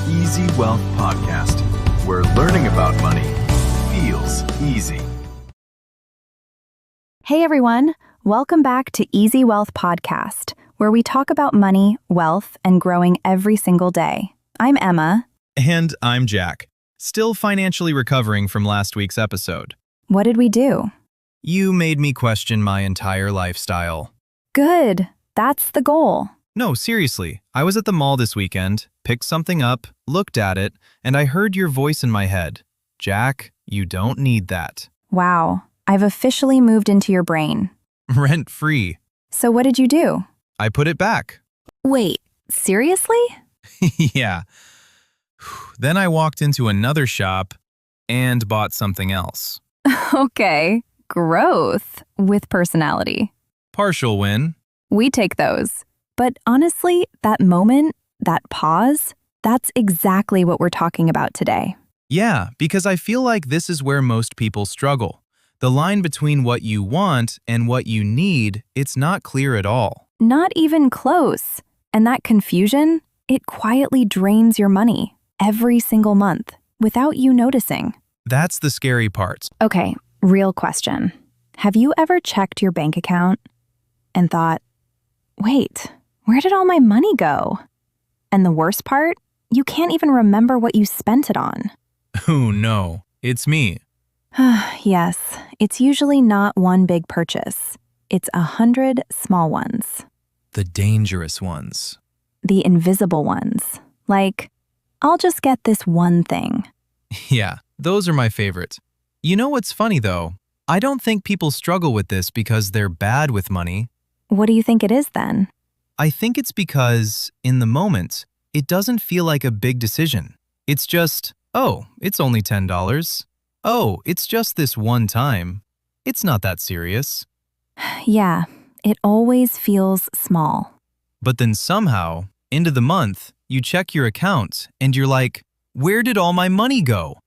Easy Wealth Podcast, where learning about money feels easy. Hey everyone, welcome back to Easy Wealth Podcast, where we talk about money, wealth, and growing every single day. I'm Emma. And I'm Jack, still financially recovering from last week's episode. What did we do? You made me question my entire lifestyle. Good. That's the goal. No, seriously, I was at the mall this weekend, picked something up, looked at it, and I heard your voice in my head. Jack, you don't need that. Wow, I've officially moved into your brain. Rent-free. So what did you do? I put it back. Wait, seriously? Yeah. Then I walked into another shop and bought something else. Okay, growth with personality. Partial win. We take those. But honestly, that moment, that pause, that's exactly what we're talking about today. Yeah, because I feel like this is where most people struggle. The line between what you want and what you need, it's not clear at all. Not even close. And that confusion, it quietly drains your money every single month without you noticing. That's the scary part. Okay, real question. Have you ever checked your bank account and thought, wait, where did all my money go? And the worst part, you can't even remember what you spent it on. Oh no, it's me. Yes, it's usually not one big purchase. It's 100 small ones. The dangerous ones. The invisible ones. Like, I'll just get this one thing. Yeah, those are my favorite. You know what's funny though? I don't think people struggle with this because they're bad with money. What do you think it is then? I think it's because, in the moment, it doesn't feel like a big decision. It's just, oh, it's only $10. Oh, it's just this one time. It's not that serious. Yeah, it always feels small. But then somehow, end of the month, you check your account and you're like, where did all my money go?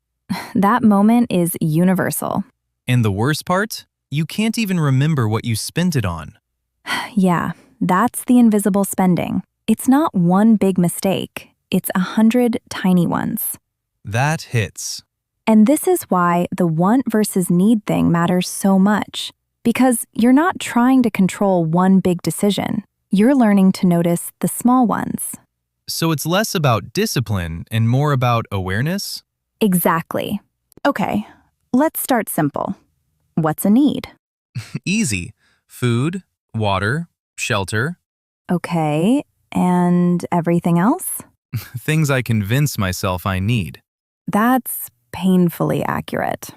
That moment is universal. And the worst part? You can't even remember what you spent it on. Yeah, that's the invisible spending. It's not one big mistake. It's 100 tiny ones. That hits. And this is why the want versus need thing matters so much. Because you're not trying to control one big decision. You're learning to notice the small ones. So it's less about discipline and more about awareness? Exactly. Okay, let's start simple. What's a need? Easy. Food, water, shelter. Okay, and everything else? Things I convince myself I need. That's painfully accurate.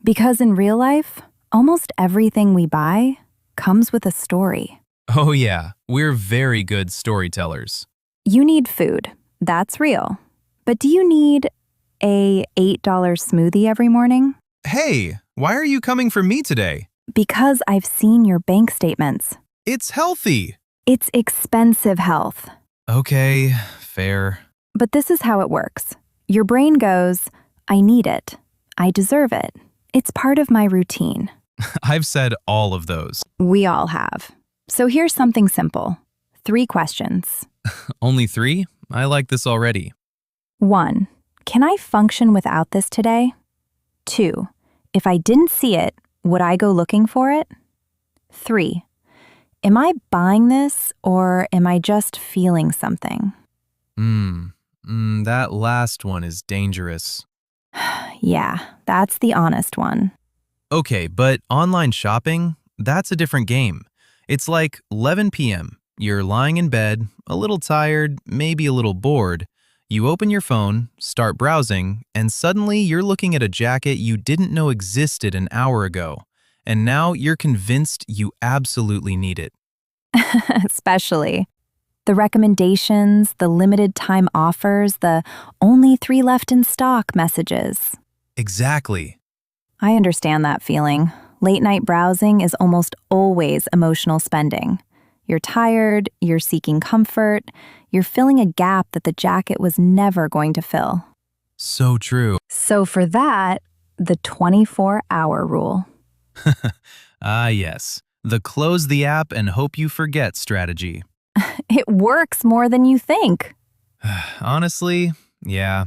Because in real life, almost everything we buy comes with a story. Oh yeah, we're very good storytellers. You need food. That's real. But do you need a $8 smoothie every morning? Hey, why are you coming for me today? Because I've seen your bank statements. It's healthy. It's expensive health. Okay, fair. But this is how it works. Your brain goes, I need it. I deserve it. It's part of my routine. I've said all of those. We all have. So here's something simple. 3 questions. Only 3? I like this already. 1. Can I function without this today? 2. If I didn't see it, would I go looking for it? 3. Am I buying this or am I just feeling something? That last one is dangerous. Yeah, that's the honest one. Okay, but online shopping, that's a different game. It's like 11 p.m. You're lying in bed, a little tired, maybe a little bored. You open your phone, start browsing, and suddenly you're looking at a jacket you didn't know existed an hour ago. And now you're convinced you absolutely need it. Especially. The recommendations, the limited time offers, the only 3 left in stock messages. Exactly. I understand that feeling. Late night browsing is almost always emotional spending. You're tired, you're seeking comfort, you're filling a gap that the jacket was never going to fill. So true. So for that, the 24-hour rule. Ah, yes. The close the app and hope you forget strategy. It works more than you think. Honestly, Yeah.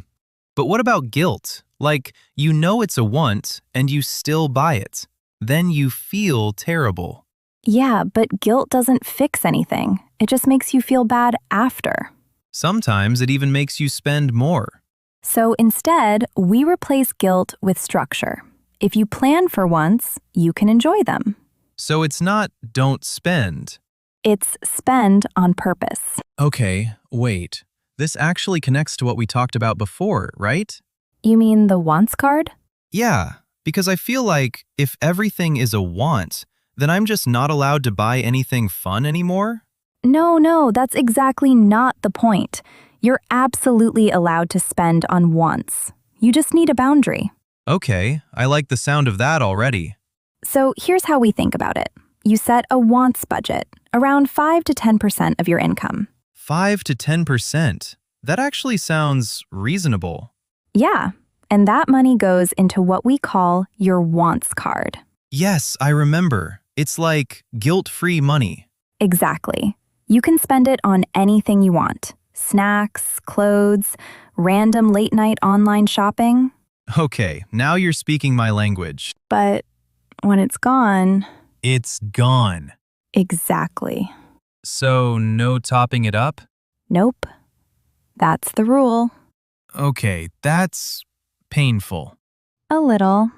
But what about guilt? Like, you know it's a want and you still buy it. Then you feel terrible. Yeah, but guilt doesn't fix anything. It just makes you feel bad after. Sometimes it even makes you spend more. So instead, we replace guilt with structure. If you plan for wants, you can enjoy them. So it's not don't spend. It's spend on purpose. Okay, wait. This actually connects to what we talked about before, right? You mean the wants card? Yeah, because I feel like if everything is a want, then I'm just not allowed to buy anything fun anymore? No, that's exactly not the point. You're absolutely allowed to spend on wants. You just need a boundary. Okay, I like the sound of that already. So here's how we think about it. You set a wants budget, around 5 to 10% of your income. 5 to 10%. That actually sounds reasonable. Yeah, and that money goes into what we call your wants card. Yes, I remember. It's like guilt-free money. Exactly. You can spend it on anything you want. Snacks, clothes, random late-night online shopping. Okay, now you're speaking my language. But when it's gone, It's gone. exactly. So no topping it up? Nope. That's the rule. Okay, that's painful. A little.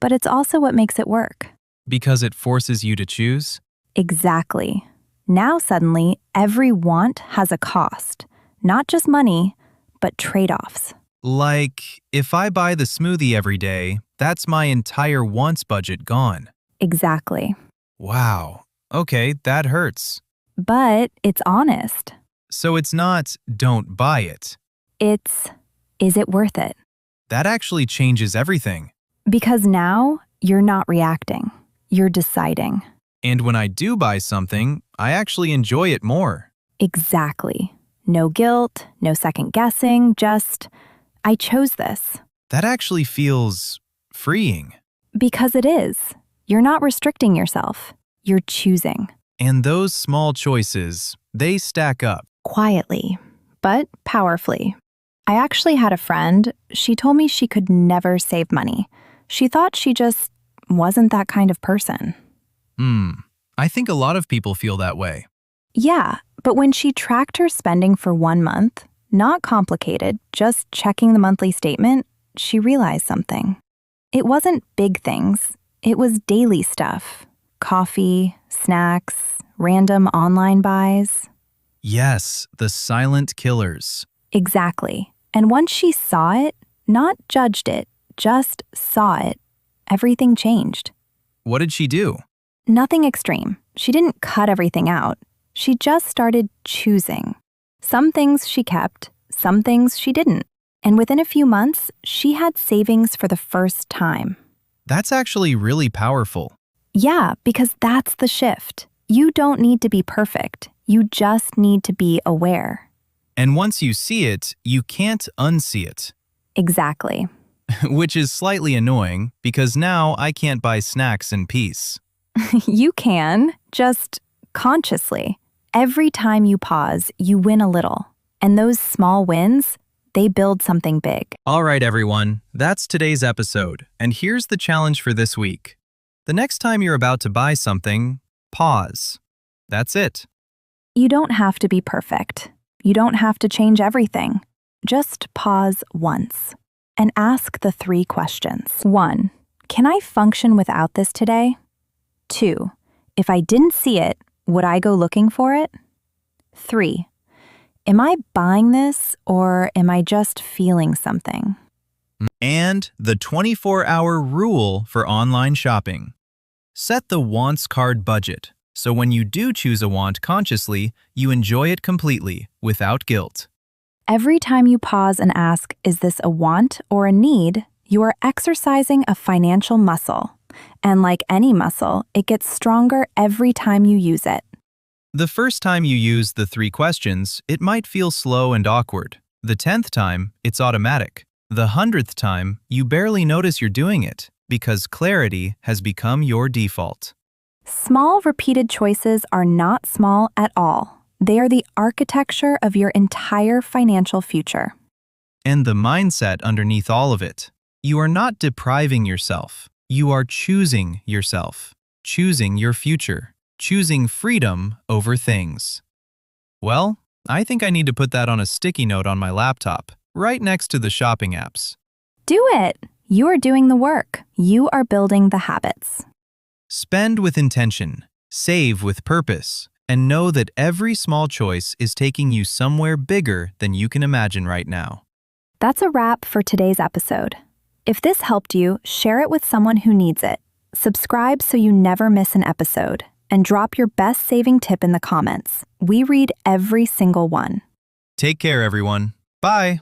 But it's also what makes it work. Because it forces you to choose? Exactly. Now suddenly, every want has a cost. Not just money, but trade-offs. Like, if I buy the smoothie every day, that's my entire wants budget gone. Exactly. Wow. Okay, that hurts. But it's honest. So it's not don't buy it. It's, is it worth it? That actually changes everything. Because now you're not reacting. You're deciding. And when I do buy something, I actually enjoy it more. Exactly. No guilt, no second guessing, just, I chose this. That actually feels freeing. Because it is. You're not restricting yourself. You're choosing. And those small choices, they stack up. Quietly, but powerfully. I actually had a friend. She told me she could never save money. She thought she just wasn't that kind of person. I think a lot of people feel that way. Yeah, but when she tracked her spending for 1 month, not complicated, just checking the monthly statement, she realized something. It wasn't big things. It was daily stuff. Coffee, snacks, random online buys. Yes, the silent killers. Exactly. And once she saw it, not judged it, just saw it, everything changed. What did she do? Nothing extreme. She didn't cut everything out. She just started choosing. Some things she kept, some things she didn't. And within a few months, she had savings for the first time. That's actually really powerful. Yeah, because that's the shift. You don't need to be perfect. You just need to be aware. And once you see it, you can't unsee it. Exactly. Which is slightly annoying because now I can't buy snacks in peace. You can, just consciously. Every time you pause, you win a little. And those small wins, they build something big. All right, everyone, that's today's episode. And here's the challenge for this week. The next time you're about to buy something, pause. That's it. You don't have to be perfect. You don't have to change everything. Just pause once and ask the 3 questions. 1. Can I function without this today? 2. If I didn't see it, would I go looking for it? 3. Am I buying this or am I just feeling something? And the 24-hour rule for online shopping. Set the wants card budget, so when you do choose a want consciously, you enjoy it completely, without guilt. Every time you pause and ask, is this a want or a need, you are exercising a financial muscle. And like any muscle, it gets stronger every time you use it. The first time you use the 3 questions, it might feel slow and awkward. The 10th time, it's automatic. The 100th time, you barely notice you're doing it, because clarity has become your default. Small, repeated choices are not small at all. They are the architecture of your entire financial future. and the mindset underneath all of it. You are not depriving yourself. You are choosing yourself, choosing your future, choosing freedom over things. Well, I think I need to put that on a sticky note on my laptop, right next to the shopping apps. Do it! You are doing the work. You are building the habits. Spend with intention, save with purpose, and know that every small choice is taking you somewhere bigger than you can imagine right now. That's a wrap for today's episode. If this helped you, share it with someone who needs it. Subscribe so you never miss an episode, and drop your best saving tip in the comments. We read every single one. Take care, everyone. Bye.